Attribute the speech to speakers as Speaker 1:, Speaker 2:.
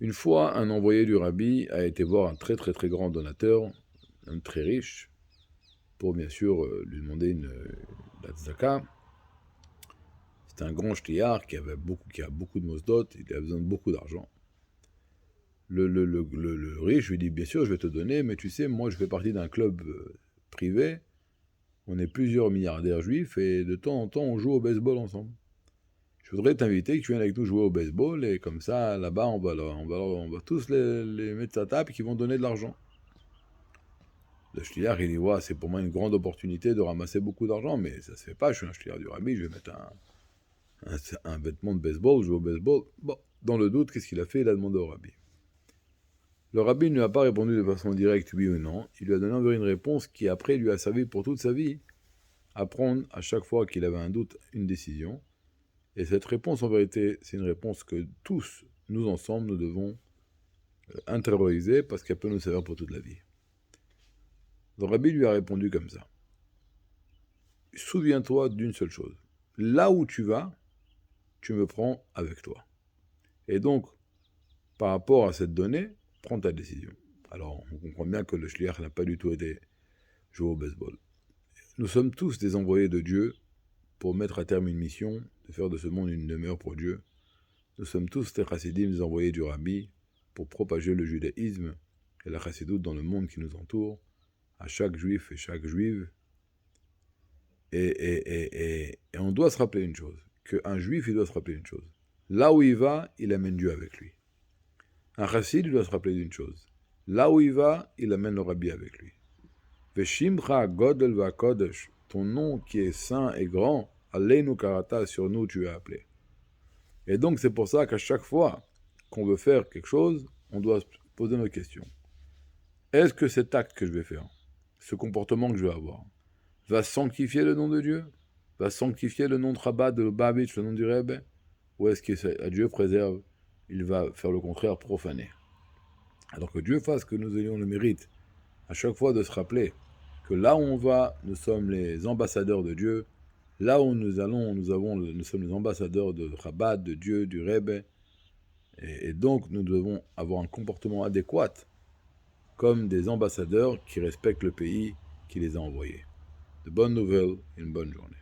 Speaker 1: Une fois, un envoyé du rabbi a été voir un très très très grand donateur, un très riche, pour bien sûr lui demander la tzedaka. C'était un grand shliach qui a beaucoup de mosdot, il a besoin de beaucoup d'argent. Le riche lui dit, bien sûr, je vais te donner, mais tu sais, moi je fais partie d'un club privé, on est plusieurs milliardaires juifs, et de temps en temps on joue au baseball ensemble. Je voudrais t'inviter, que tu viennes avec nous jouer au baseball, et comme ça, là-bas, on va tous les mettre à table qui vont donner de l'argent. Le shliach, il dit, ouais, c'est pour moi une grande opportunité de ramasser beaucoup d'argent, mais ça se fait pas, je suis un shliach du rabbi, je vais mettre un vêtement de baseball, jouer au baseball. Bon, dans le doute, qu'est-ce qu'il a fait? Il a demandé au rabbi. Le rabbi ne lui a pas répondu de façon directe, oui ou non. Il lui a donné envers une réponse qui, après, lui a servi pour toute sa vie à prendre, à chaque fois qu'il avait un doute, une décision. Et cette réponse, en vérité, c'est une réponse que tous, nous ensemble, nous devons intérioriser parce qu'elle peut nous servir pour toute la vie. Le rabbi lui a répondu comme ça. Souviens-toi d'une seule chose. Là où tu vas, tu me prends avec toi. Et donc, par rapport à cette donnée, prends ta décision. Alors, on comprend bien que le shliach n'a pas du tout été jouer au baseball. Nous sommes tous des envoyés de Dieu pour mettre à terme une mission, de faire de ce monde une demeure pour Dieu. Nous sommes tous des chassidim, des envoyés du rabbi, pour propager le judaïsme et la chassidoute dans le monde qui nous entoure, à chaque juif et chaque juive. Et on doit se rappeler une chose, qu'un juif, il doit se rappeler une chose. Là où il va, il amène Dieu avec lui. Un chassid, il doit se rappeler d'une chose. Là où il va, il amène le rabbi avec lui. Veshimcha godel vakodesh, ton nom qui est saint et grand, Aleinu karata, sur nous tu es appelé. Et donc c'est pour ça qu'à chaque fois qu'on veut faire quelque chose, on doit se poser nos questions. Est-ce que cet acte que je vais faire, ce comportement que je vais avoir, va sanctifier le nom de Dieu? Va sanctifier le nom de Rabat, de Lubavitch, le nom du Rebbe? Ou est-ce que Dieu préserve, il va faire le contraire, profaner? Alors que Dieu fasse que nous ayons le mérite à chaque fois de se rappeler que là où on va, nous sommes les ambassadeurs de Dieu. Là où nous allons, nous sommes les ambassadeurs de Rabat, de Dieu, du Rebbe. Et donc, nous devons avoir un comportement adéquat comme des ambassadeurs qui respectent le pays qui les a envoyés. De bonnes nouvelles et une bonne journée.